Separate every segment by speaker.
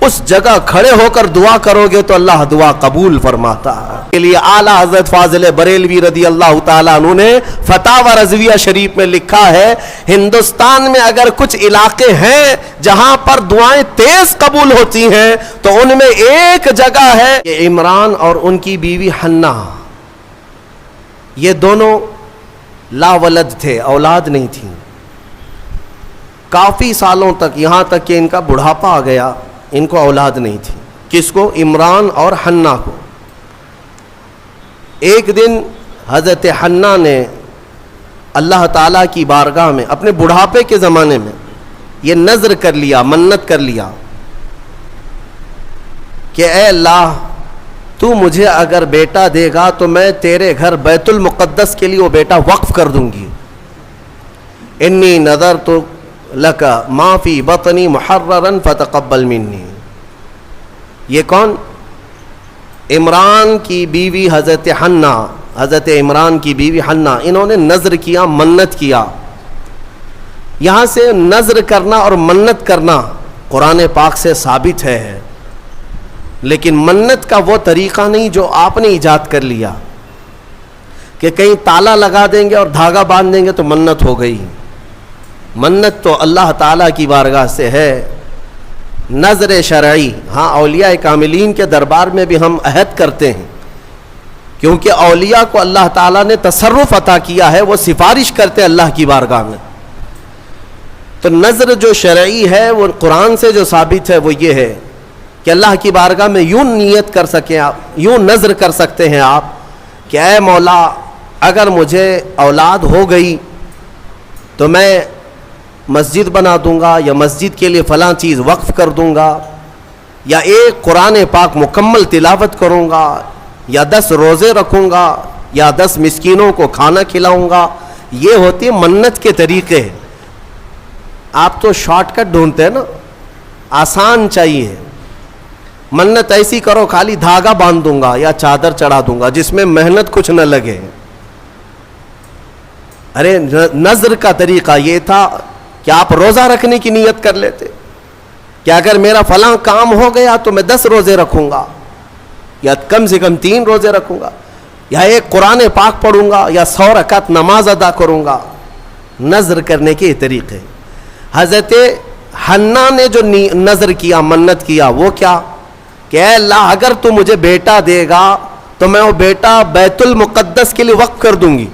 Speaker 1: اس جگہ کھڑے ہو کر دعا کرو گے تو اللہ دعا قبول فرماتا ہے. کے لیے اعلیٰ حضرت فاضل بریلوی رضی اللہ تعالیٰ عنہ نے فتاوی رضویہ شریف میں لکھا ہے ہندوستان میں اگر کچھ علاقے ہیں جہاں پر دعائیں تیز قبول ہوتی ہیں تو ان میں ایک جگہ ہے کہ عمران اور ان کی بیوی حنا، یہ دونوں لا ولد تھے، اولاد نہیں تھی کافی سالوں تک، یہاں تک کہ ان کا بڑھاپا آ گیا، ان کو اولاد نہیں تھی. کس کو؟ عمران اور حنا کو. ایک دن حضرت حنا نے اللہ تعالیٰ کی بارگاہ میں اپنے بڑھاپے کے زمانے میں یہ نذر کر لیا، منت کر لیا کہ اے اللہ تو مجھے اگر بیٹا دے گا تو میں تیرے گھر بیت المقدس کے لیے وہ بیٹا وقف کر دوں گی. انی نذرت لک ما فی بطنی محررا فتقبل منی. یہ کون؟ عمران کی بیوی حضرت حنا، حضرت عمران کی بیوی حنا، انہوں نے نذر کیا، منت کیا. یہاں سے نذر کرنا اور منت کرنا قرآن پاک سے ثابت ہے، لیکن منت کا وہ طریقہ نہیں جو آپ نے ایجاد کر لیا کہ کہیں تالا لگا دیں گے اور دھاگا باندھ دیں گے تو منت ہو گئی. منت تو اللہ تعالیٰ کی بارگاہ سے ہے، نظر شرعی. ہاں اولیاء کاملین کے دربار میں بھی ہم عہد کرتے ہیں کیونکہ اولیاء کو اللہ تعالیٰ نے تصرف عطا کیا ہے، وہ سفارش کرتے ہیں اللہ کی بارگاہ میں. تو نظر جو شرعی ہے وہ قرآن سے جو ثابت ہے وہ یہ ہے کہ اللہ کی بارگاہ میں یوں نیت کر سکیں آپ، یوں نظر کر سکتے ہیں آپ کہ اے مولا اگر مجھے اولاد ہو گئی تو میں مسجد بنا دوں گا، یا مسجد کے لیے فلاں چیز وقف کر دوں گا، یا ایک قرآن پاک مکمل تلاوت کروں گا، یا 10 روزے رکھوں گا، یا 10 مسکینوں کو کھانا کھلاؤں گا. یہ ہوتی ہے منت کے طریقے. آپ تو شارٹ کٹ ڈھونڈتے ہیں نا، آسان چاہیے. منت ایسی کرو خالی دھاگا باندھ دوں گا یا چادر چڑھا دوں گا جس میں محنت کچھ نہ لگے. ارے نذر کا طریقہ یہ تھا کہ آپ روزہ رکھنے کی نیت کر لیتے کہ اگر میرا فلاں کام ہو گیا تو میں 10 روزے رکھوں گا، یا کم سے کم 3 روزے رکھوں گا، یا ایک قرآن پاک پڑھوں گا، یا 100 رکعت نماز ادا کروں گا. نذر کرنے کے طریقے. حضرت حنا نے جو نذر کیا، منت کیا، وہ کیا کہ اے اللہ اگر تو مجھے بیٹا دے گا تو میں وہ بیٹا بیت المقدس کے لیے وقف کر دوں گی.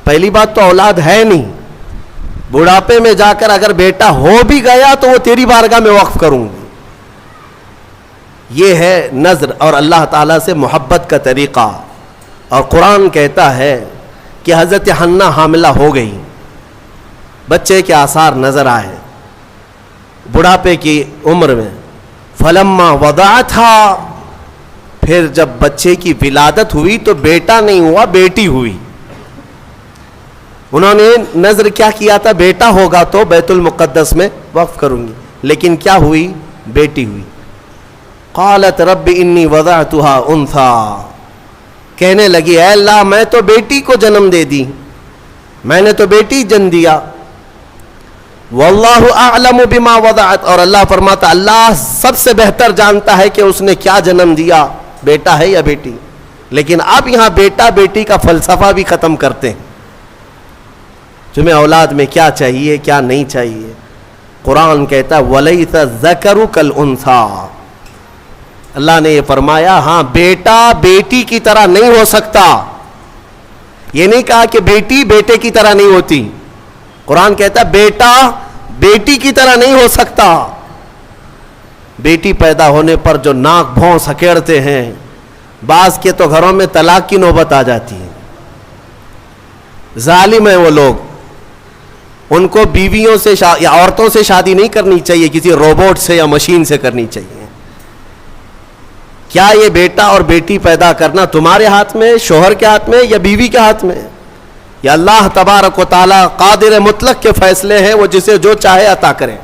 Speaker 1: پہلی بات تو اولاد ہے نہیں، بڑھاپے میں جا کر اگر بیٹا ہو بھی گیا تو وہ تیری بارگاہ میں وقف کروں گی. یہ ہے نذر اور اللہ تعالیٰ سے محبت کا طریقہ. اور قرآن کہتا ہے کہ حضرت حنا حاملہ ہو گئی، بچے کے آثار نظر آئے بڑھاپے کی عمر میں. فلما وضعتھا، پھر جب بچے کی ولادت ہوئی تو بیٹا نہیں ہوا، بیٹی ہوئی. انہوں نے نذر کیا کیا تھا؟ بیٹا ہوگا تو بیت المقدس میں وقف کروں گی، لیکن کیا ہوئی؟ بیٹی ہوئی. قالت رب انی وضعتها انثى، کہنے لگی اے اللہ میں تو بیٹی کو جنم دے دی، میں نے تو بیٹی جن دیا. واللہ اعلم بما وضعت، اور اللہ فرماتا اللہ سب سے بہتر جانتا ہے کہ اس نے کیا جنم دیا، بیٹا ہے یا بیٹی. لیکن اب یہاں بیٹا بیٹی کا فلسفہ بھی ختم کرتے ہیں. تمہیں اولاد میں کیا چاہیے کیا نہیں چاہیے. قرآن کہتا ہے وَلَيْسَ الذَّكَرُ كَالْأُنثَىٰ، اللہ نے یہ فرمایا ہاں بیٹا بیٹی کی طرح نہیں ہو سکتا. یہ نہیں کہا کہ بیٹی بیٹے کی طرح نہیں ہوتی. قرآن کہتا ہے بیٹا بیٹی کی طرح نہیں ہو سکتا. بیٹی پیدا ہونے پر جو ناک بھون سکیڑتے ہیں، بعض کے تو گھروں میں طلاق کی نوبت آ جاتی ہے. ظالم ہیں وہ لوگ. ان کو بیویوں سے یا عورتوں سے شادی نہیں کرنی چاہیے، کسی روبوٹ سے یا مشین سے کرنی چاہیے. کیا یہ بیٹا اور بیٹی پیدا کرنا تمہارے ہاتھ میں، شوہر کے ہاتھ میں، یا بیوی کے ہاتھ میں؟ یا اللہ تبارک و تعالی قادر مطلق کے فیصلے ہیں، وہ جسے جو چاہے عطا کرے.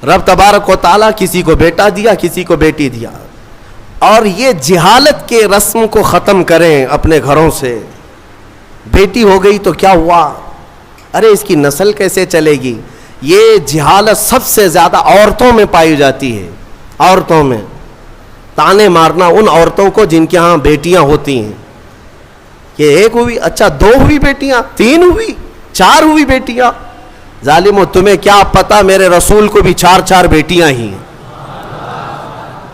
Speaker 1: رب تبارک و تعالی کسی کو بیٹا دیا، کسی کو بیٹی دیا. اور یہ جہالت کے رسم کو ختم کریں اپنے گھروں سے. بیٹی ہو گئی تو کیا ہوا؟ ارے اس کی نسل کیسے چلے گی؟ یہ جہالت سب سے زیادہ عورتوں میں پائی جاتی ہے. عورتوں میں تانے مارنا ان عورتوں کو جن کے ہاں بیٹیاں ہوتی ہیں. یہ ایک ہوئی, اچھا 2 ہوئی بیٹیاں, 3 ہوئی, 4 ہوئی بیٹیاں. ظالمو تمہیں کیا پتا میرے رسول کو بھی 4 بیٹیاں ہی ہیں.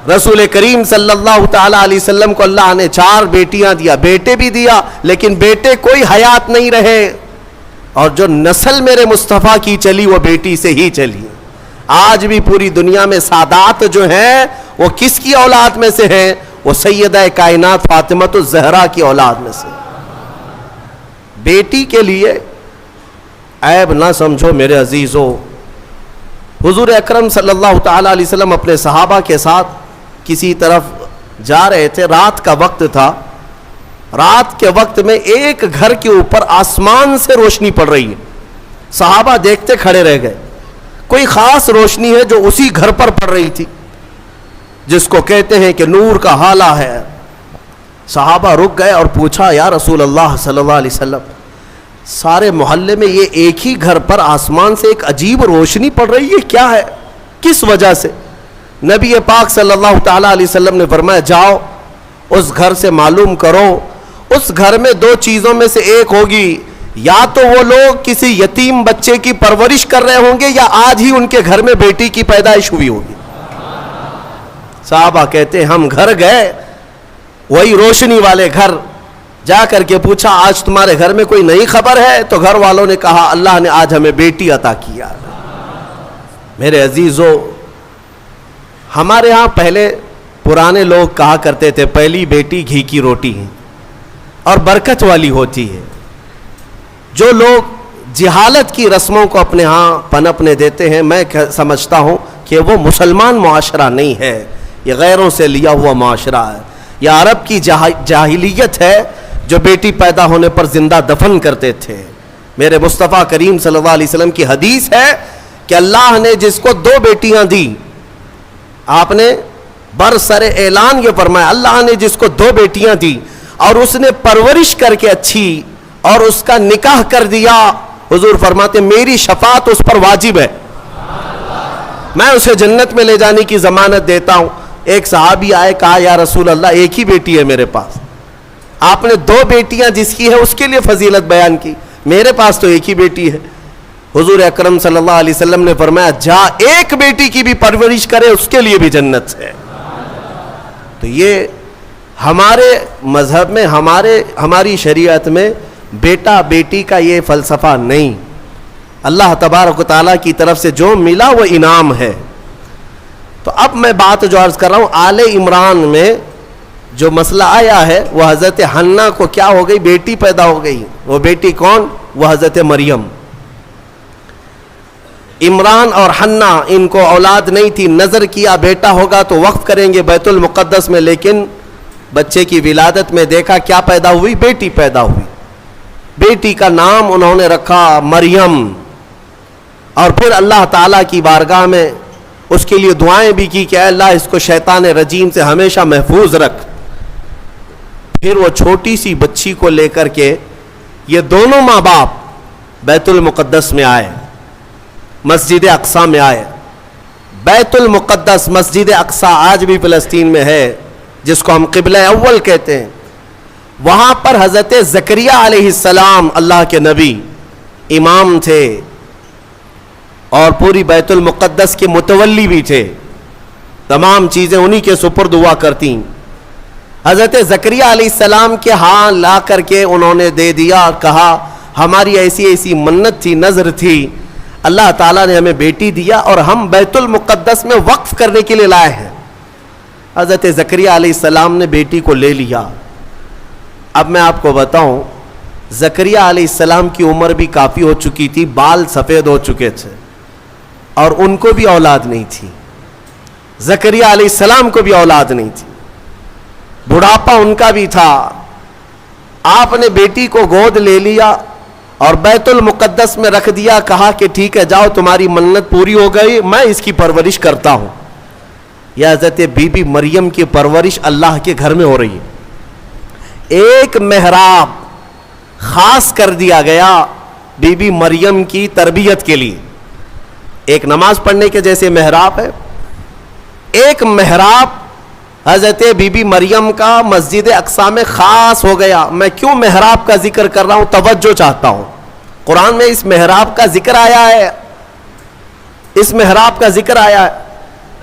Speaker 1: رسول کریم صلی اللہ تعالی علیہ وسلم کو اللہ نے 4 بیٹیاں دیا, بیٹے بھی دیا, لیکن بیٹے کوئی حیات نہیں رہے. اور جو نسل میرے مصطفیٰ کی چلی وہ بیٹی سے ہی چلی. آج بھی پوری دنیا میں سادات جو ہیں وہ کس کی اولاد میں سے ہیں؟ وہ سیدہ کائنات فاطمۃ الزہرا کی اولاد میں سے. بیٹی کے لیے عیب نہ سمجھو میرے عزیزو. حضور اکرم صلی اللہ تعالی علیہ وسلم اپنے صحابہ کے ساتھ کسی طرف جا رہے تھے, رات کا وقت تھا. رات کے وقت میں ایک گھر کے اوپر آسمان سے روشنی پڑ رہی ہے. صحابہ دیکھتے کھڑے رہ گئے. کوئی خاص روشنی ہے جو اسی گھر پر پڑ رہی تھی, جس کو کہتے ہیں کہ نور کا حالہ ہے. صحابہ رک گئے اور پوچھا, یا رسول اللہ صلی اللہ علیہ وسلم, سارے محلے میں یہ ایک ہی گھر پر آسمان سے ایک عجیب روشنی پڑ رہی ہے, کیا ہے, کس وجہ سے؟ نبی پاک صلی اللہ تعالی علیہ وسلم نے فرمایا, جاؤ اس گھر سے معلوم کرو, اس گھر میں 2 چیزوں میں سے ایک ہوگی, یا تو وہ لوگ کسی یتیم بچے کی پرورش کر رہے ہوں گے, یا آج ہی ان کے گھر میں بیٹی کی پیدائش ہوئی ہوگی. صحابہ کہتے ہیں ہم گھر گئے, وہی روشنی والے گھر, جا کر کے پوچھا آج تمہارے گھر میں کوئی نئی خبر ہے؟ تو گھر والوں نے کہا اللہ نے آج ہمیں بیٹی عطا کیا. میرے عزیزو, ہمارے ہاں پہلے پرانے لوگ کہا کرتے تھے پہلی بیٹی گھی کی روٹی ہے اور برکت والی ہوتی ہے. جو لوگ جہالت کی رسموں کو اپنے ہاں پنپنے دیتے ہیں, میں سمجھتا ہوں کہ وہ مسلمان معاشرہ نہیں ہے, یہ غیروں سے لیا ہوا معاشرہ ہے. یہ عرب کی جاہلیت ہے جو بیٹی پیدا ہونے پر زندہ دفن کرتے تھے. میرے مصطفیٰ کریم صلی اللہ علیہ وسلم کی حدیث ہے کہ اللہ نے جس کو 2 بیٹیاں دی, آپ نے برسر اعلان یہ فرمایا, اللہ نے جس کو 2 بیٹیاں دی اور اس نے پرورش کر کے اچھی اور اس کا نکاح کر دیا, حضور فرماتے میری شفاعت اس پر واجب ہے, میں اسے جنت میں لے جانے کی ضمانت دیتا ہوں. ایک صحابی آئے, کہا یا رسول اللہ ایک ہی بیٹی ہے میرے پاس, آپ نے 2 بیٹیاں جس کی ہے اس کے لیے فضیلت بیان کی, میرے پاس تو ایک ہی بیٹی ہے. حضور اکرم صلی اللہ علیہ وسلم نے فرمایا جا ایک بیٹی کی بھی پرورش کرے, اس کے لیے بھی جنت ہے. تو یہ ہمارے مذہب میں, ہماری شریعت میں بیٹا بیٹی کا یہ فلسفہ نہیں. اللہ تبارک و تعالیٰ کی طرف سے جو ملا وہ انعام ہے. تو اب میں بات جو عرض کر رہا ہوں, آل عمران میں جو مسئلہ آیا ہے وہ حضرت حنہ کو کیا ہو گئی, بیٹی پیدا ہو گئی. وہ بیٹی کون؟ وہ حضرت مریم. عمران اور حنہ ان کو اولاد نہیں تھی, نظر کیا بیٹا ہوگا تو وقف کریں گے بیت المقدس میں, لیکن بچے کی ولادت میں دیکھا کیا پیدا ہوئی, بیٹی پیدا ہوئی. بیٹی کا نام انہوں نے رکھا مریم, اور پھر اللہ تعالیٰ کی بارگاہ میں اس کے لیے دعائیں بھی کی کہ اے اللہ اس کو شیطان رجیم سے ہمیشہ محفوظ رکھ. پھر وہ چھوٹی سی بچی کو لے کر کے یہ دونوں ماں باپ بیت المقدس میں آئے, مسجد اقصی میں آئے. بیت المقدس مسجد اقصی آج بھی فلسطین میں ہے, جس کو ہم قبلہ اول کہتے ہیں. وہاں پر حضرت زکریا علیہ السلام اللہ کے نبی امام تھے اور پوری بیت المقدس کے متولی بھی تھے, تمام چیزیں انہی کے سپرد ہوا کرتی. حضرت زکریا علیہ السلام کے ہاں لا کر کے انہوں نے دے دیا اور کہا ہماری ایسی ایسی منت تھی, نظر تھی, اللہ تعالیٰ نے ہمیں بیٹی دیا اور ہم بیت المقدس میں وقف کرنے کے لیے لائے ہیں. حضرت زکریا علیہ السلام نے بیٹی کو لے لیا. اب میں آپ کو بتاؤں, زکریا علیہ السلام کی عمر بھی کافی ہو چکی تھی, بال سفید ہو چکے تھے, اور ان کو بھی اولاد نہیں تھی. زکریا علیہ السلام کو بھی اولاد نہیں تھی, بڑھاپا ان کا بھی تھا. آپ نے بیٹی کو گود لے لیا اور بیت المقدس میں رکھ دیا, کہا کہ ٹھیک ہے جاؤ تمہاری منت پوری ہو گئی, میں اس کی پرورش کرتا ہوں. یہ حضرت بی بی مریم کی پرورش اللہ کے گھر میں ہو رہی ہے. ایک محراب خاص کر دیا گیا بی بی مریم کی تربیت کے لیے. ایک نماز پڑھنے کے جیسے محراب ہے، ایک محراب حضرت بی بی مریم کا مسجد اقصی میں خاص ہو گیا. میں کیوں محراب کا ذکر کر رہا ہوں؟ توجہ چاہتا ہوں. قرآن میں اس محراب کا ذکر آیا ہے، اس محراب کا ذکر آیا ہے.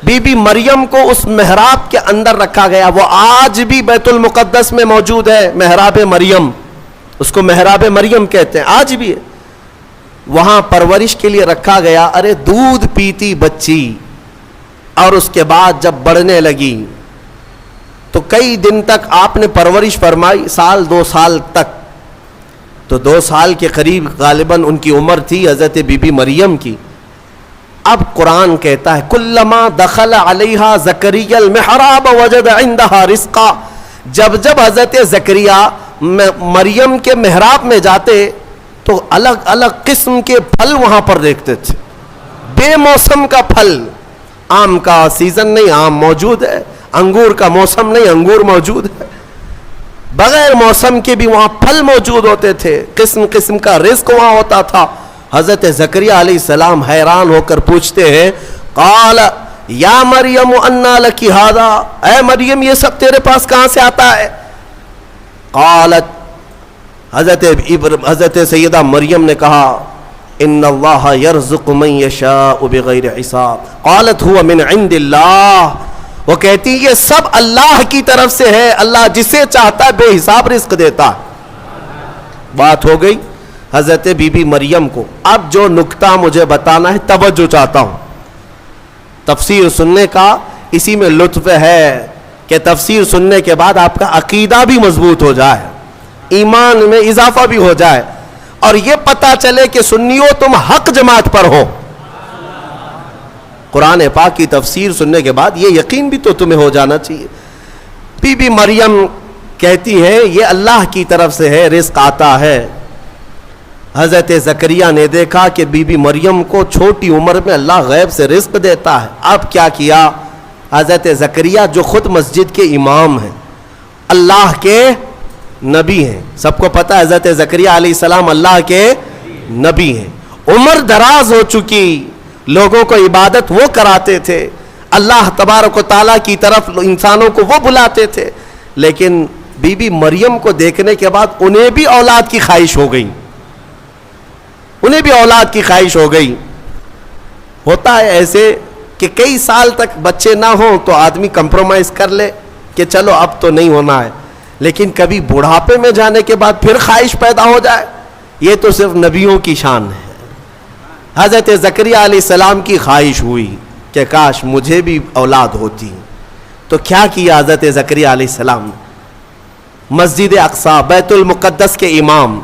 Speaker 1: بی بی مریم کو اس محراب کے اندر رکھا گیا. وہ آج بھی بیت المقدس میں موجود ہے، محراب مریم. اس کو محراب مریم کہتے ہیں، آج بھی ہے. وہاں پرورش کے لیے رکھا گیا. ارے دودھ پیتی بچی، اور اس کے بعد جب بڑھنے لگی تو کئی دن تک آپ نے پرورش فرمائی، سال 2 سال تک. تو 2 سال کے قریب غالباً ان کی عمر تھی حضرت بی بی مریم کی. اب قرآن کہتا ہے کلما دخل علیہا زکریا المحراب وجد عندها رزقا. جب جب حضرت زکریا مریم کے محراب میں جاتے تو الگ الگ قسم کے پھل وہاں پر دیکھتے تھے. بے موسم کا پھل، آم کا سیزن نہیں آم موجود ہے، انگور کا موسم نہیں انگور موجود ہے، بغیر موسم کے بھی وہاں پھل موجود ہوتے تھے، قسم قسم کا رزق وہاں ہوتا تھا. حضرت زکریا علیہ السلام حیران ہو کر پوچھتے ہیں قال یا مریم انا لکی ھذا، اے مریم یہ سب تیرے پاس کہاں سے آتا ہے؟ قالت، حضرت سیدہ مریم نے کہا ان اللہ یرزق من یشاء بغیر حساب. قالت هو من عند اللہ، وہ کہتی یہ سب اللہ کی طرف سے ہے، اللہ جسے چاہتا ہے بے حساب رزق دیتا ہے. بات ہو گئی حضرت بی بی مریم کو. اب جو نکتہ مجھے بتانا ہے توجہ چاہتا ہوں. تفسیر سننے کا اسی میں لطف ہے کہ تفسیر سننے کے بعد آپ کا عقیدہ بھی مضبوط ہو جائے، ایمان میں اضافہ بھی ہو جائے، اور یہ پتہ چلے کہ سنیو تم حق جماعت پر ہو. قرآن پاک کی تفسیر سننے کے بعد یہ یقین بھی تو تمہیں ہو جانا چاہیے. بی بی مریم کہتی ہے یہ اللہ کی طرف سے ہے، رزق آتا ہے. حضرت زکریا نے دیکھا کہ بی بی مریم کو چھوٹی عمر میں اللہ غیب سے رزق دیتا ہے. اب کیا کیا حضرت زکریا جو خود مسجد کے امام ہیں، اللہ کے نبی ہیں، سب کو پتہ ہے حضرت زکریا علیہ السلام اللہ کے نبی ہیں، عمر دراز ہو چکی، لوگوں کو عبادت وہ کراتے تھے، اللہ تبارک و تعالیٰ کی طرف انسانوں کو وہ بلاتے تھے. لیکن بی بی مریم کو دیکھنے کے بعد انہیں بھی اولاد کی خواہش ہو گئی، انہیں بھی اولاد کی خواہش ہو گئی. ہوتا ہے ایسے کہ کئی سال تک بچے نہ ہوں تو آدمی کمپرومائز کر لے کہ چلو اب تو نہیں ہونا ہے، لیکن کبھی بڑھاپے میں جانے کے بعد پھر خواہش پیدا ہو جائے، یہ تو صرف نبیوں کی شان ہے. حضرت زکریا علیہ السلام کی خواہش ہوئی کہ کاش مجھے بھی اولاد ہوتی. تو کیا کیا حضرت زکریا علیہ السلام؟ مسجد اقصی بیت المقدس کے امام،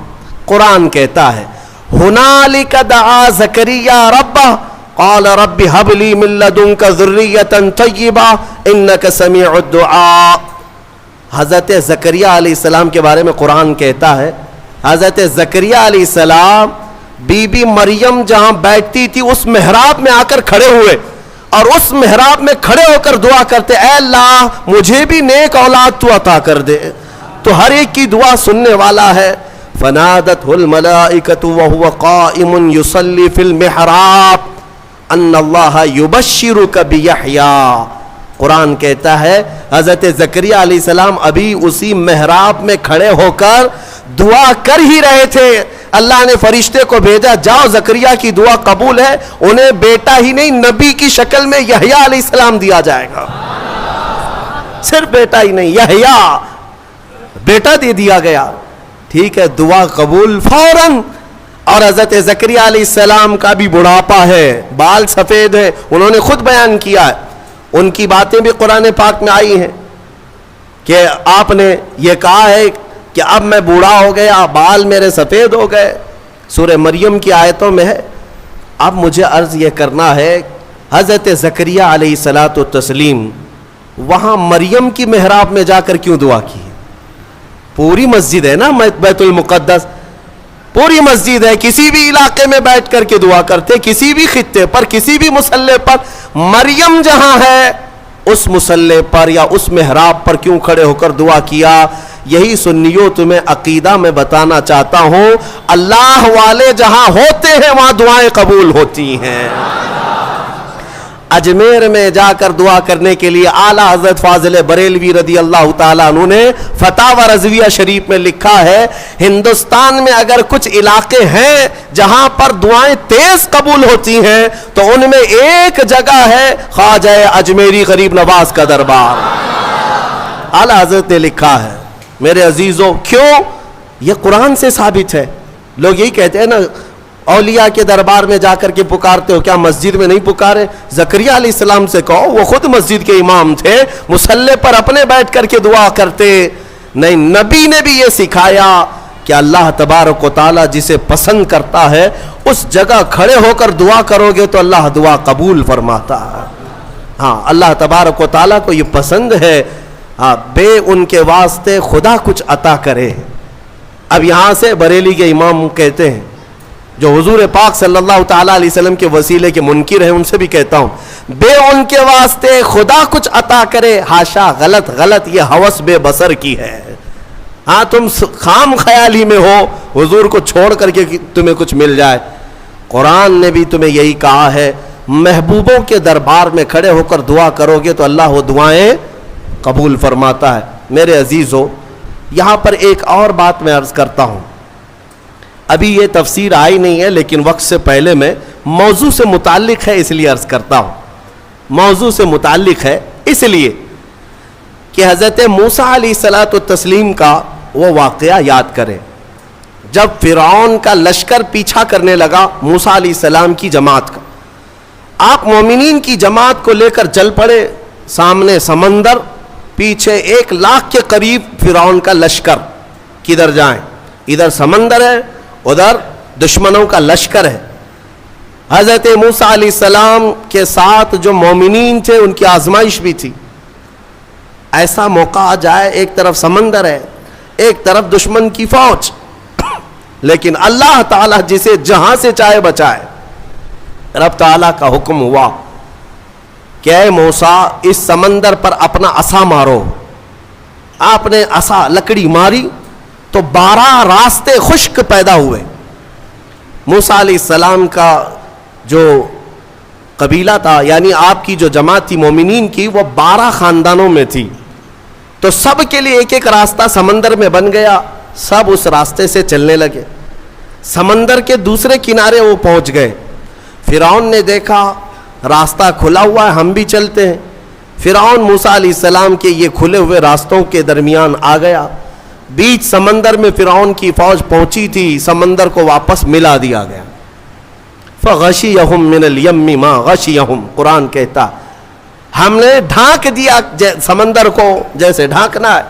Speaker 1: قرآن کہتا ہے ہنالک دعا زکریا ربہ قال رب ہب لی من لدنک ذریۃ طیبہ انک سمیع الدعاء. حضرت زکریا علیہ السلام کے بارے میں قرآن کہتا ہے حضرت زکریا علیہ السلام بی بی مریم جہاں بیٹھتی تھی اس محراب میں آ کر کھڑے ہوئے، اور اس محراب میں کھڑے ہو کر دعا کرتے اے اللہ مجھے بھی نیک اولاد تو عطا کر دے. تو ہر ایک کی دعا سننے والا ہے. فنادته الملائکۃ وهو قائم یصلی فی المحراب ان اللہ یبشرک بیحییٰ. قرآن کہتا ہے حضرت زکریا علیہ السلام ابھی اسی محراب میں کھڑے ہو کر دعا کر ہی رہے تھے، اللہ نے فرشتے کو بھیجا جاؤ زکریا کی دعا قبول ہے، انہیں بیٹا ہی نہیں نبی کی شکل میں یحییٰ علیہ السلام دیا جائے گا. صرف بیٹا ہی نہیں یحییٰ بیٹا دے دیا گیا. ٹھیک ہے دعا قبول فوراً. اور حضرت زکریا علیہ السلام کا بھی بڑھاپا ہے، بال سفید ہے، انہوں نے خود بیان کیا ہے، ان کی باتیں بھی قرآن پاک میں آئی ہیں کہ آپ نے یہ کہا ہے کہ اب میں بوڑھا ہو گیا، بال میرے سفید ہو گئے، سورہ مریم کی آیتوں میں ہے. اب مجھے عرض یہ کرنا ہے حضرت زکریا علیہ الصلاۃ والتسلیم وہاں مریم کی محراب میں جا کر کیوں دعا کی؟ پوری مسجد ہے نا بیت المقدس، پوری مسجد ہے، کسی بھی علاقے میں بیٹھ کر کے دعا کرتے، کسی بھی خطے پر کسی بھی مصلی پر. مریم جہاں ہے اس مصلی پر یا اس محراب پر کیوں کھڑے ہو کر دعا کیا؟ یہی سنیو تمہیں عقیدہ میں بتانا چاہتا ہوں، اللہ والے جہاں ہوتے ہیں وہاں دعائیں قبول ہوتی ہیں. اجمیر میں جا کر دعا کرنے کے لیے اعلیٰ حضرت فاضل بریلوی رضی اللہ تعالیٰ عنہ نے فتاوی رضویہ شریف میں لکھا ہے، ہندوستان میں اگر کچھ علاقے ہیں جہاں پر دعائیں تیز قبول ہوتی ہیں تو ان میں ایک جگہ ہے خواجہ اجمیری غریب نواز کا دربار۔ اعلیٰ حضرت نے لکھا ہے۔ میرے عزیزوں، کیوں؟ یہ قرآن سے ثابت ہے۔ لوگ یہی کہتے ہیں نا، اولیاء کے دربار میں جا کر کے پکارتے ہو، کیا مسجد میں نہیں پکارے؟ زکریا علیہ السلام سے کہو، وہ خود مسجد کے امام تھے، مصلی پر اپنے بیٹھ کر کے دعا کرتے۔ نہیں، نبی نے بھی یہ سکھایا کہ اللہ تبارک و تعالیٰ جسے پسند کرتا ہے اس جگہ کھڑے ہو کر دعا کرو گے تو اللہ دعا قبول فرماتا ہے۔ ہاں، اللہ تبارک و تعالیٰ کو یہ پسند ہے بے ان کے واسطے خدا کچھ عطا کرے۔ اب یہاں سے بریلی کے امام کہتے ہیں، جو حضور پاک صلی اللہ تعالیٰ علیہ وسلم کے وسیلے کے منکر ہیں، ان سے بھی کہتا ہوں، بے ان کے واسطے خدا کچھ عطا کرے، ہاشا، غلط، یہ ہوس بے بصر کی ہے۔ ہاں، تم خام خیالی میں ہو حضور کو چھوڑ کر کے تمہیں کچھ مل جائے۔ قرآن نے بھی تمہیں یہی کہا ہے، محبوبوں کے دربار میں کھڑے ہو کر دعا کرو گے تو اللہ وہ دعائیں قبول فرماتا ہے۔ میرے عزیزو، یہاں پر ایک اور بات میں عرض کرتا ہوں، ابھی یہ تفسیر آئی نہیں ہے لیکن وقت سے پہلے میں موضوع سے متعلق ہے اس لیے عرض کرتا ہوں۔ موضوع سے متعلق ہے اس لیے کہ حضرت موسیٰ علیہ الصلاۃ والتسلیم کا وہ واقعہ یاد کریں، جب فرعون کا لشکر پیچھا کرنے لگا موسیٰ علیہ السلام کی جماعت کا، آپ مومنین کی جماعت کو لے کر چل پڑے، سامنے سمندر، پیچھے 1,00,000 کے قریب فرعون کا لشکر، کدھر جائیں؟ ادھر سمندر ہے، ادھر دشمنوں کا لشکر ہے۔ حضرت موسیٰ علیہ السلام کے ساتھ جو مومنین تھے ان کی آزمائش بھی تھی، ایسا موقع آ جائے ایک طرف سمندر ہے ایک طرف دشمن کی فوج، لیکن اللہ تعالیٰ جسے جہاں سے چاہے بچائے۔ رب تعالیٰ کا حکم ہوا کہ اے موسیٰ اس سمندر پر اپنا عصا مارو۔ آپ نے عصا لکڑی ماری تو 12 راستے خشک پیدا ہوئے۔ موسیٰ علیہ السلام کا جو قبیلہ تھا، یعنی آپ کی جو جماعت تھی مومنین کی، وہ 12 خاندانوں میں تھی، تو سب کے لیے ایک ایک راستہ سمندر میں بن گیا، سب اس راستے سے چلنے لگے۔ سمندر کے دوسرے کنارے وہ پہنچ گئے۔ فرعون نے دیکھا راستہ کھلا ہوا ہے، ہم بھی چلتے ہیں۔ فرعون موسیٰ علیہ السلام کے یہ کھلے ہوئے راستوں کے درمیان آ گیا، بیچ سمندر میں فرعون کی فوج پہنچی تھی، سمندر کو واپس ملا دیا گیا۔ فغشیہم من الیم ما غشیہم، قرآن کہتا ہم نے ڈھانک دیا سمندر کو جیسے ڈھانکنا ہے،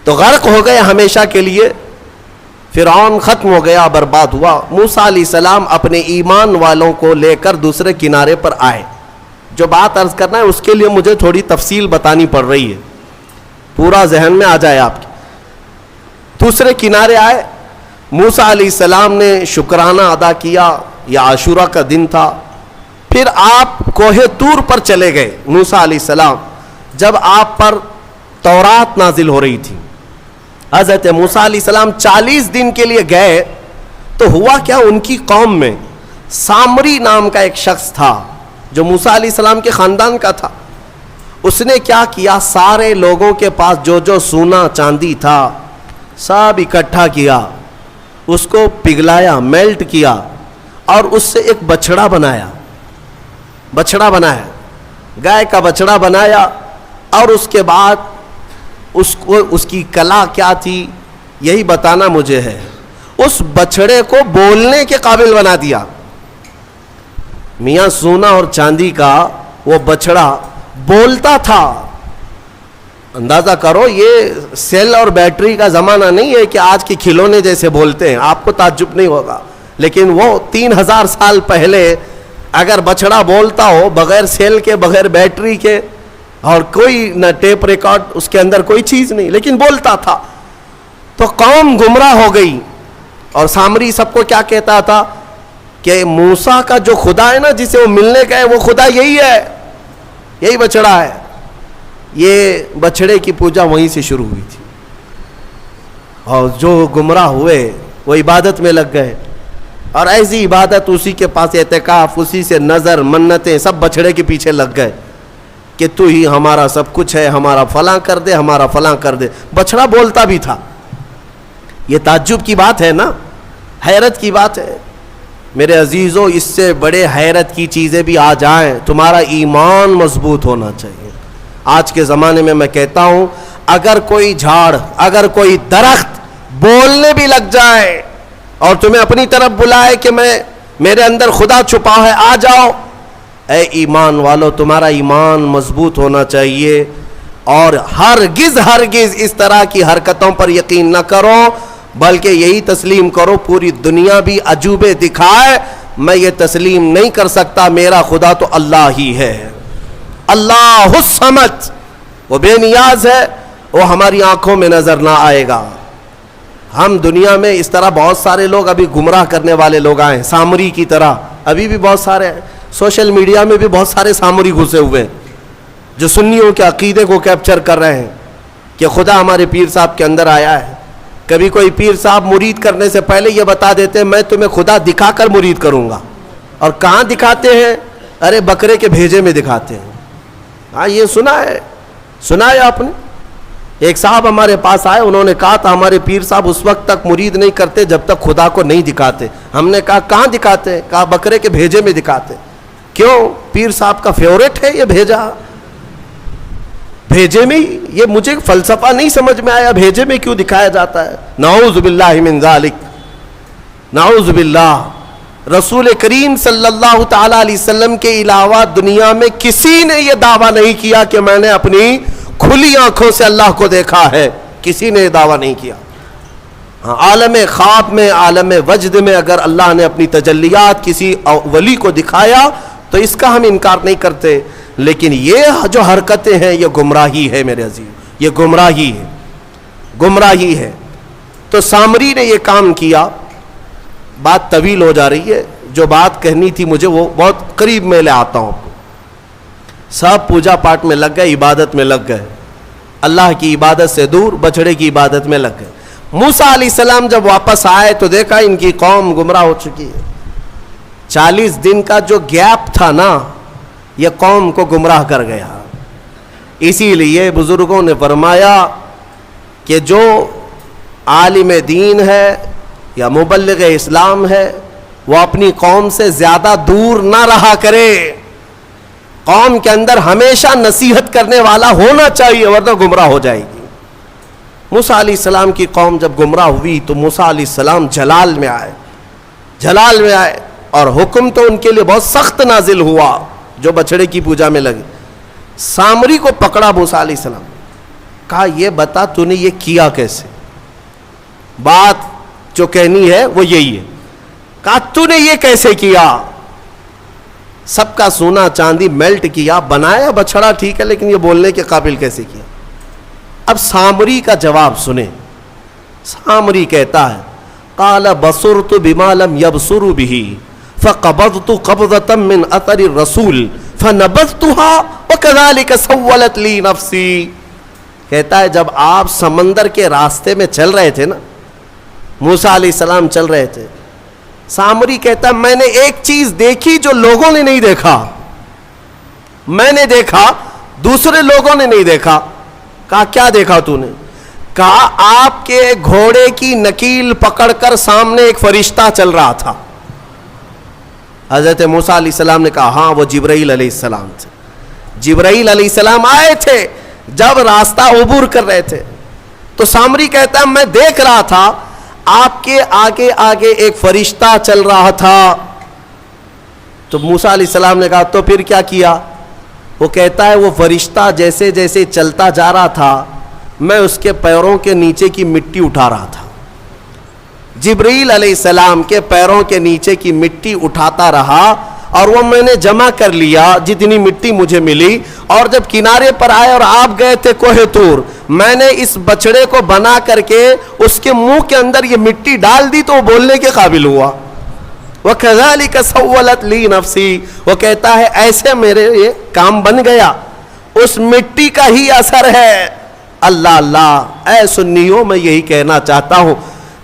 Speaker 1: تو غرق ہو گئے ہمیشہ کے لیے۔ فرعون ختم ہو گیا، برباد ہوا۔ موسیٰ علیہ السلام اپنے ایمان والوں کو لے کر دوسرے کنارے پر آئے۔ جو بات عرض کرنا ہے اس کے لیے مجھے تھوڑی تفصیل بتانی پڑ رہی ہے، پورا ذہن میں آ جائے آپ کے۔ دوسرے کنارے آئے، موسیٰ علیہ السلام نے شکرانہ ادا کیا، یہ عاشورہ کا دن تھا۔ پھر آپ کوہ طور پر چلے گئے موسیٰ علیہ السلام، جب آپ پر تورات نازل ہو رہی تھی۔ حضرت موسیٰ علیہ السلام 40 دن کے لیے گئے تو ہوا کیا، ان کی قوم میں سامری نام کا ایک شخص تھا جو موسیٰ علیہ السلام کے خاندان کا تھا۔ اس نے کیا کیا، سارے لوگوں کے پاس جو جو سونا چاندی تھا سب اکٹھا کیا، اس کو پگھلایا، میلٹ کیا، اور اس سے ایک بچڑا بنایا، گائے کا بچڑا بنایا، اور اس کے بعد اس کی کلا کیا تھی یہی بتانا مجھے ہے، اس بچڑے کو بولنے کے قابل بنا دیا۔ میاں سونا اور چاندی کا وہ بچڑا بولتا تھا۔ اندازہ کرو، یہ سیل اور بیٹری کا زمانہ نہیں ہے کہ آج کے کھلونے جیسے بولتے ہیں، آپ کو تعجب نہیں ہوگا، لیکن وہ 3000 سال پہلے اگر بچڑا بولتا ہو بغیر سیل کے، بغیر بیٹری کے، اور کوئی نہ ٹیپ ریکارڈ، اس کے اندر کوئی چیز نہیں، لیکن بولتا تھا، تو قوم گمراہ ہو گئی۔ اور سامری سب کو کیا کہتا تھا کہ موسیٰ کا جو خدا ہے نا جسے وہ ملنے گئے، وہ خدا یہی ہے، یہی بچڑا ہے۔ یہ بچڑے کی پوجا وہیں سے شروع ہوئی تھی، اور جو گمراہ ہوئے وہ عبادت میں لگ گئے۔ اور ایسی عبادت، اسی کے پاس اعتکاف، اسی سے نظر منتیں سب بچڑے کے پیچھے لگ گئے کہ تو ہی ہمارا سب کچھ ہے، ہمارا فلاں کر دے، ہمارا فلاں کر دے. بچڑا بولتا بھی تھا. یہ تعجب کی بات ہے نا، حیرت کی بات ہے. میرے عزیزوں، اس سے بڑے حیرت کی چیزیں بھی آ جائیں، تمہارا ایمان مضبوط ہونا چاہیے. آج کے زمانے میں کہتا ہوں، اگر کوئی جھاڑ، اگر کوئی درخت بولنے بھی لگ جائے اور تمہیں اپنی طرف بلائے کہ میرے اندر خدا چھپا ہے، آ جاؤ، اے ایمان والو، تمہارا ایمان مضبوط ہونا چاہیے. اور ہرگز اس طرح کی حرکتوں پر یقین نہ کرو، بلکہ یہی تسلیم کرو پوری دنیا بھی عجوبے دکھائے، میں یہ تسلیم نہیں کر سکتا، میرا خدا تو اللہ ہی ہے. اللہ الصمد، وہ بے نیاز ہے، وہ ہماری آنکھوں میں نظر نہ آئے گا. ہم دنیا میں اس طرح بہت سارے لوگ ابھی گمراہ کرنے والے لوگ آئے ہیں، سامری کی طرح. ابھی بھی بہت سارے ہیں، سوشل میڈیا میں بھی بہت سارے سامری گھسے ہوئے ہیں جو سنیوں کے عقیدے کو کیپچر کر رہے ہیں کہ خدا ہمارے پیر صاحب کے اندر آیا ہے. کبھی کوئی پیر صاحب مرید کرنے سے پہلے یہ بتا دیتے ہیں میں تمہیں خدا دکھا کر مرید کروں گا. اور کہاں دکھاتے ہیں؟ ارے بکرے کے بھیجے میں دکھاتے ہیں. ہاں، یہ سنا ہے آپ نے؟ ایک صاحب ہمارے پاس آئے، انہوں نے کہا تھا ہمارے پیر صاحب اس وقت تک مرید نہیں کرتے جب تک خدا کو نہیں دکھاتے. ہم نے کہا کہاں دکھاتے؟ کہا بکرے کے بھیجے میں دکھاتے. کیوں؟ پیر صاحب کا فیورٹ ہے یہ بھیجا، بھیجے میں. یہ مجھے فلسفہ نہیں سمجھ میں آیا، بھیجے میں کیوں دکھایا جاتا ہے؟ نعوذ باللہ من ذالک، نعوذ باللہ. رسول کریم صلی اللہ تعالی علیہ وسلم کے علاوہ دنیا میں کسی نے یہ دعویٰ نہیں کیا کہ میں نے اپنی کھلی آنکھوں سے اللہ کو دیکھا ہے. کسی نے یہ دعویٰ نہیں کیا. ہاں، عالم خواب میں، عالم وجد میں اگر اللہ نے اپنی تجلیات کسی ولی کو دکھایا تو اس کا ہم انکار نہیں کرتے. لیکن یہ جو حرکتیں ہیں یہ گمراہی ہے میرے عزیز، یہ گمراہی ہے. تو سامری نے یہ کام کیا. بات طویل ہو جا رہی ہے، جو بات کہنی تھی مجھے وہ بہت قریب میں لے آتا ہوں. سب پوجا پاٹ میں لگ گئے، عبادت میں لگ گئے، اللہ کی عبادت سے دور بچڑے کی عبادت میں لگ گئے. موسیٰ علیہ السلام جب واپس آئے تو دیکھا ان کی قوم گمراہ ہو چکی ہے. 40 دن کا جو گیپ تھا نا، یہ قوم کو گمراہ کر گیا. اسی لیے بزرگوں نے فرمایا کہ جو عالم دین ہے یا مبلغ اسلام ہے وہ اپنی قوم سے زیادہ دور نہ رہا کرے. قوم کے اندر ہمیشہ نصیحت کرنے والا ہونا چاہیے، ورنہ گمراہ ہو جائے گی. موسیٰ علیہ السلام کی قوم جب گمراہ ہوئی تو موسیٰ علیہ السلام جلال میں آئے اور حکم تو ان کے لیے بہت سخت نازل ہوا جو بچڑے کی پوجا میں لگے. سامری کو پکڑا موسیٰ علیہ السلام، کہا یہ بتا تو نے یہ کیا کیسے؟ بات جو کہنی ہے وہ یہی ہے. کہا تو نے یہ کیسے کیا؟ سب کا سونا چاندی میلٹ کیا، بنایا بچڑا ٹھیک ہے، لیکن یہ بولنے کے قابل کیسے کیا؟ اب سامری کا جواب سنیں. سامری کہتا ہے قال بصرت بما لم يبصروا به فقبضت قبضة من اثر الرسول فنبذتها وكذلك سولت لي نفسي. کہتا ہے جب آپ سمندر کے راستے میں چل رہے تھے نا، موسیٰ علیہ السلام چل رہے تھے، سامری کہتا ہے میں نے ایک چیز دیکھی جو لوگوں نے نہیں دیکھا. میں نے دیکھا، دوسرے لوگوں نے نہیں دیکھا. کہا کیا دیکھا تو نے؟ کہا آپ کے گھوڑے کی نکیل پکڑ کر سامنے ایک فرشتہ چل رہا تھا. حضرت موسیٰ علیہ السلام نے کہا ہاں وہ جبرائیل علیہ السلام تھے. جبرائیل علیہ السلام آئے تھے جب راستہ عبور کر رہے تھے. تو سامری کہتا ہے میں دیکھ رہا تھا آپ کے آگے آگے ایک فرشتہ چل رہا تھا. تو موسیٰ علیہ السلام نے کہا تو پھر کیا کیا؟ وہ کہتا ہے وہ فرشتہ جیسے جیسے چلتا جا رہا تھا میں اس کے پیروں کے نیچے کی مٹی اٹھا رہا تھا. جبرائیل علیہ السلام کے پیروں کے نیچے کی مٹی اٹھاتا رہا اور وہ میں نے جمع کر لیا جتنی مٹی مجھے ملی. اور جب کنارے پر آئے اور آپ گئے تھے کوہ طور، میں نے اس بچڑے کو بنا کر کے اس کے منہ کے اندر یہ مٹی ڈال دی تو وہ بولنے کے قابل ہوا. وَكَذَلِكَ سَوَّلَتْ لِي نَفْسِي. وہ کہتا ہے ایسے میرے یہ کام بن گیا، اس مٹی کا ہی اثر ہے. اللہ اللہ، اے سنیوں میں یہی کہنا چاہتا ہوں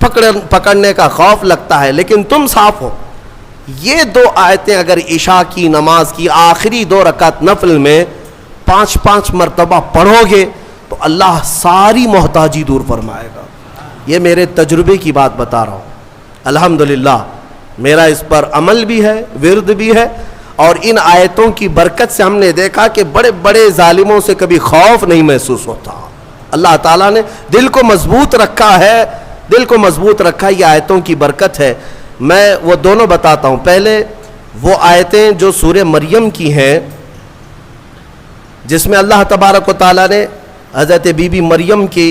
Speaker 1: پکڑنے کا خوف لگتا ہے، لیکن تم صاف ہو۔ یہ دو آیتیں اگر عشاء کی نماز کی آخری 2 رکعت نفل میں 5 مرتبہ پڑھو گے تو اللہ ساری محتاجی دور فرمائے گا۔ یہ میرے تجربے کی بات بتا رہا ہوں، الحمدللہ میرا اس پر عمل بھی ہے، ورد بھی ہے، اور ان آیتوں کی برکت سے ہم نے دیکھا کہ بڑے بڑے ظالموں سے کبھی خوف نہیں محسوس ہوتا۔ اللہ تعالیٰ نے دل کو مضبوط رکھا ہے، دل کو مضبوط رکھا، یہ آیتوں کی برکت ہے۔ میں وہ دونوں بتاتا ہوں۔ پہلے وہ آیتیں جو سورہ مریم کی ہیں، جس میں اللہ تبارک و تعالیٰ نے حضرت بی بی مریم کی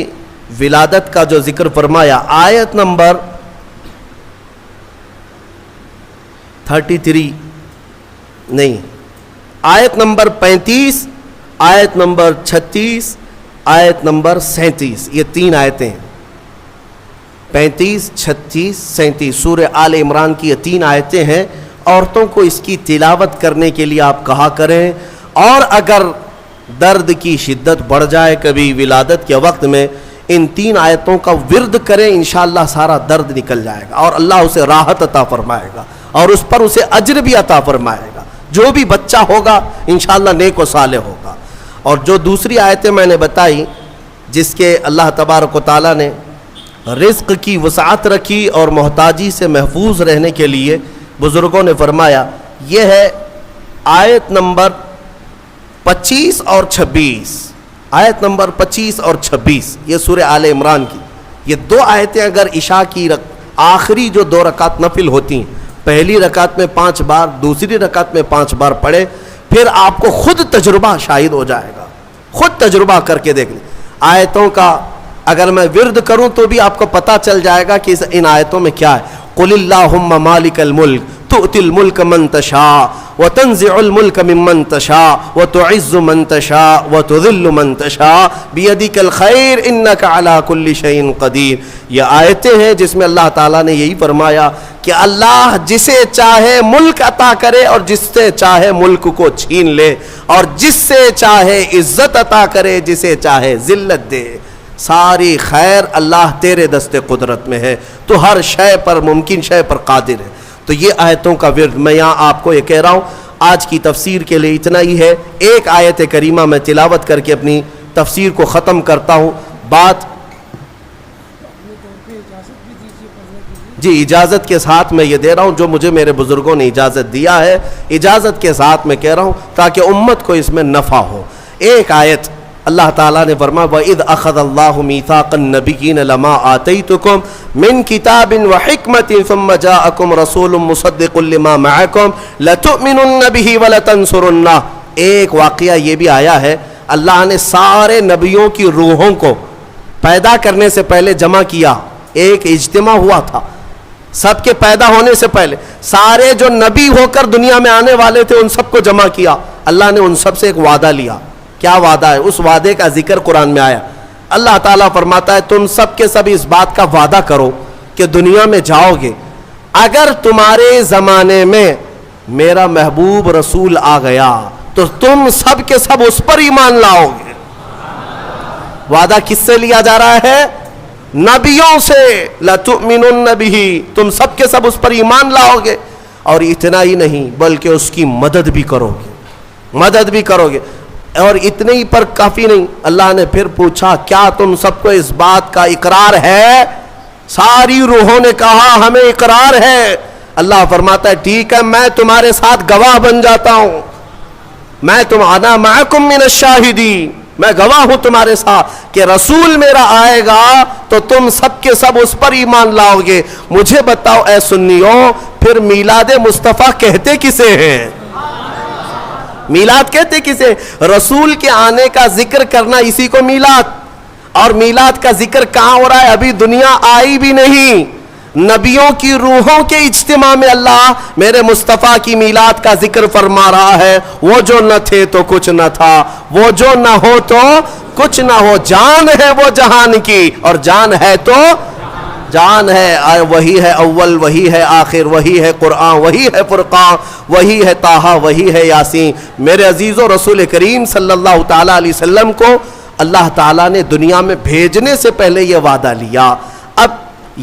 Speaker 1: ولادت کا جو ذکر فرمایا، آیت نمبر 33 نہیں، آیت نمبر 35، آیت نمبر 36، آیت نمبر 37، یہ 3 آیتیں، 35، 36، 37 سورہ آل عمران کی یہ 3 آیتیں ہیں۔ عورتوں کو اس کی تلاوت کرنے کے لیے آپ کہا کریں، اور اگر درد کی شدت بڑھ جائے کبھی ولادت کے وقت میں، ان 3 آیتوں کا ورد کریں، انشاءاللہ سارا درد نکل جائے گا اور اللہ اسے راحت عطا فرمائے گا، اور اس پر اسے اجر بھی عطا فرمائے گا۔ جو بھی بچہ ہوگا انشاءاللہ نیک و صالح ہوگا۔ اور جو دوسری آیتیں میں نے بتائی، جس کے اللہ تبارک و تعالیٰ نے رزق کی وسعت رکھی اور محتاجی سے محفوظ رہنے کے لیے بزرگوں نے فرمایا، یہ ہے آیت نمبر 25 اور 26، آیت نمبر 25 اور 26، یہ سورہ آل عمران کی یہ 2 آیتیں اگر عشاء کی آخری جو 2 رکعت نفل ہوتی ہیں، پہلی رکعت میں 5 بار، دوسری رکعت میں 5 بار پڑھے، پھر آپ کو خود تجربہ شاہد ہو جائے گا، خود تجربہ کر کے دیکھ لیں۔ آیتوں کا اگر میں ورد کروں تو بھی آپ کو پتہ چل جائے گا کہ ان آیتوں میں کیا ہے۔ قل اللہم مالک الملک تؤتی الملک من تشاء وتنزع الملک ممن تشاء وتعز من تشاء وتذل من تشاء بیدک الخیر انک علی کل شیء قدیر۔ یہ آیتیں ہیں جس میں اللہ تعالیٰ نے یہی فرمایا کہ اللہ جسے چاہے ملک عطا کرے اور جس سے چاہے ملک کو چھین لے، اور جس سے چاہے عزت عطا کرے، جسے چاہے ذلت دے۔ ساری خیر اللہ تیرے دست قدرت میں ہے، تو ہر شے پر، ممکن شے پر قادر ہے۔ تو یہ آیتوں کا ورد میں یہاں آپ کو یہ کہہ رہا ہوں۔ آج کی تفسیر کے لیے اتنا ہی ہے۔ ایک آیت کریمہ میں تلاوت کر کے اپنی تفسیر کو ختم کرتا ہوں۔ بات جی اجازت کے ساتھ میں یہ دے رہا ہوں، جو مجھے میرے بزرگوں نے اجازت دیا ہے، اجازت کے ساتھ میں کہہ رہا ہوں تاکہ امت کو اس میں نفع ہو۔ ایک آیت اللہ تعالیٰ نے فرمایا وَإِذْ أَخَذَ اللَّهُ مِيثَاقَ النَّبِيِّينَ لَمَا آتَيْتُكُم مِّن كِتَابٍ وَحِكْمَةٍ ثُمَّ جَاءَكُمْ رَسُولٌ مُصَدِّقٌ لِّمَا مَعَكُمْ لَتُؤْمِنُنَّ بِهِ وَلَتَنصُرُنَّهُ۔ ایک واقعہ یہ بھی آیا ہے، اللہ نے سارے نبیوں کی روحوں کو پیدا کرنے سے پہلے جمع کیا، ایک اجتماع ہوا تھا سب کے پیدا ہونے سے پہلے، سارے جو نبی ہو کر دنیا میں آنے والے تھے ان سب کو جمع کیا۔ اللہ نے ان سب سے ایک وعدہ لیا۔ کیا وعدہ ہے؟ اس وعدے کا ذکر قرآن میں آیا۔ اللہ تعالیٰ فرماتا ہے تم سب کے سب اس بات کا وعدہ کرو کہ دنیا میں جاؤ گے، اگر تمہارے زمانے میں میرا محبوب رسول آ گیا تو تم سب کے سب اس پر ایمان لاؤ گے۔ وعدہ کس سے لیا جا رہا ہے؟ نبیوں سے۔ لَتُؤْمِنُنَّ بِهِ، تم سب کے سب اس پر ایمان لاؤ گے، اور اتنا ہی نہیں بلکہ اس کی مدد بھی کرو گے، مدد بھی کرو گے۔ اور اتنے ہی پر کافی نہیں، اللہ نے پھر پوچھا کیا تم سب کو اس بات کا اقرار ہے؟ ساری روحوں نے کہا ہمیں اقرار ہے۔ اللہ فرماتا ہے ٹھیک ہے، میں تمہارے ساتھ گواہ بن جاتا ہوں، میں انا معکم من الشاہدین، میں گواہ ہوں تمہارے ساتھ کہ رسول میرا آئے گا تو تم سب کے سب اس پر ایمان لاؤ گے۔ مجھے بتاؤ اے سنیوں، پھر میلاد مصطفیٰ کہتے کسے ہیں؟ میلاد کہتے کسے؟ رسول کے آنے کا ذکر کرنا اسی کو میلاد۔ اور میلاد کا ذکر کہاں ہو رہا ہے؟ ابھی دنیا آئی بھی نہیں، نبیوں کی روحوں کے اجتماع میں اللہ میرے مصطفیٰ کی میلاد کا ذکر فرما رہا ہے۔ وہ جو نہ تھے تو کچھ نہ تھا، وہ جو نہ ہو تو کچھ نہ ہو، جان ہے وہ جہان کی، اور جان ہے تو جان ہے، وہی ہے اول، وہی ہے آخر، وہی ہے قرآن، وہی ہے فرقان، وہی ہے طٰہٰ، وہی ہے یاسین۔ میرے عزیزو، رسول کریم صلی اللہ تعالیٰ علیہ وسلم کو اللہ تعالیٰ نے دنیا میں بھیجنے سے پہلے یہ وعدہ لیا۔ اب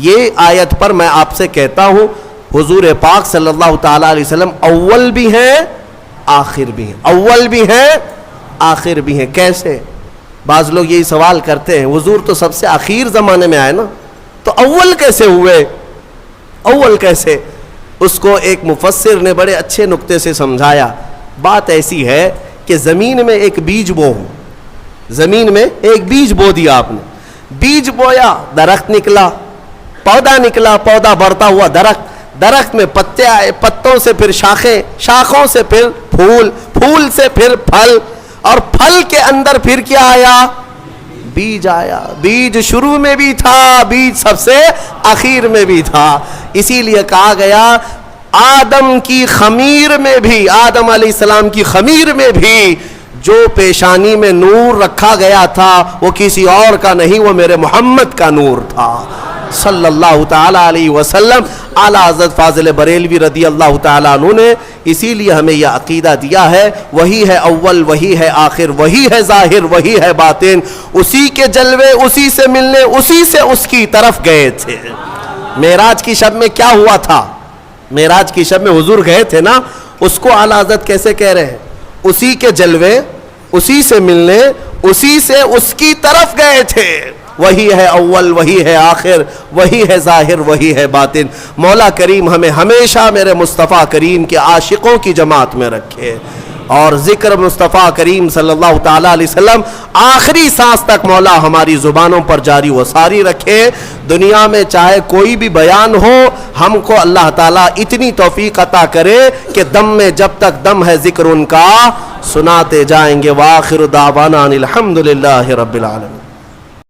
Speaker 1: یہ آیت پر میں آپ سے کہتا ہوں حضور پاک صلی اللہ تعالیٰ علیہ وسلم اول بھی ہیں آخر بھی ہیں، اول بھی ہیں آخر بھی ہیں۔ کیسے؟ بعض لوگ یہی سوال کرتے ہیں حضور تو سب سے آخر زمانے میں آئے نا، تو اول کیسے ہوئے؟ اول کیسے؟ اس کو ایک مفسر نے بڑے اچھے نقطے سے سمجھایا۔ بات ایسی ہے کہ زمین میں ایک بیج بو، زمین میں ایک بیج بو دیا آپ نے، بیج بویا، درخت نکلا، پودا نکلا، پودا بڑھتا ہوا درخت، درخت میں پتے آئے، پتوں سے پھر شاخیں، شاخوں سے پھر پھول، پھول سے پھر پھل، اور پھل کے اندر پھر کیا آیا؟ بیج آیا۔ بیج شروع میں بھی تھا، بیج سب سے آخر میں بھی تھا۔ اسی لیے کہا گیا آدم کی خمیر میں بھی، آدم علیہ السلام کی خمیر میں بھی جو پیشانی میں نور رکھا گیا تھا وہ کسی اور کا نہیں، وہ میرے محمد کا نور تھا صلی اللہ تعالیٰ علیہ وسلم۔ اعلیٰ حضرت فاضل بریلوی رضی اللہ تعالیٰ عنہ نے اسی لیے ہمیں یہ عقیدہ دیا ہے، وہی ہے اول، وہی ہے آخر، وہی ہے ظاہر، وہی ہے باطن، اسی کے جلوے اسی سے ملنے، اسی سے اس کی طرف گئے تھے۔ معراج کی شب میں کیا ہوا تھا؟ معراج کی شب میں حضور گئے تھے نا، اس کو اعلیٰ حضرت کیسے کہہ رہے ہیں؟ اسی کے جلوے اسی سے ملنے، اسی سے اس کی طرف گئے تھے۔ وہی ہے اول، وہی ہے آخر، وہی ہے ظاہر، وہی ہے باطن۔ مولا کریم ہمیں ہمیشہ میرے مصطفیٰ کریم کے عاشقوں کی جماعت میں رکھے، اور ذکر مصطفیٰ کریم صلی اللہ تعالیٰ علیہ وسلم آخری سانس تک مولا ہماری زبانوں پر جاری و ساری رکھے۔ دنیا میں چاہے کوئی بھی بیان ہو، ہم کو اللہ تعالیٰ اتنی توفیق عطا کرے کہ دم میں جب تک دم ہے ذکر ان کا سناتے جائیں گے۔ وآخر دعوانا الحمدللہ رب العالمین۔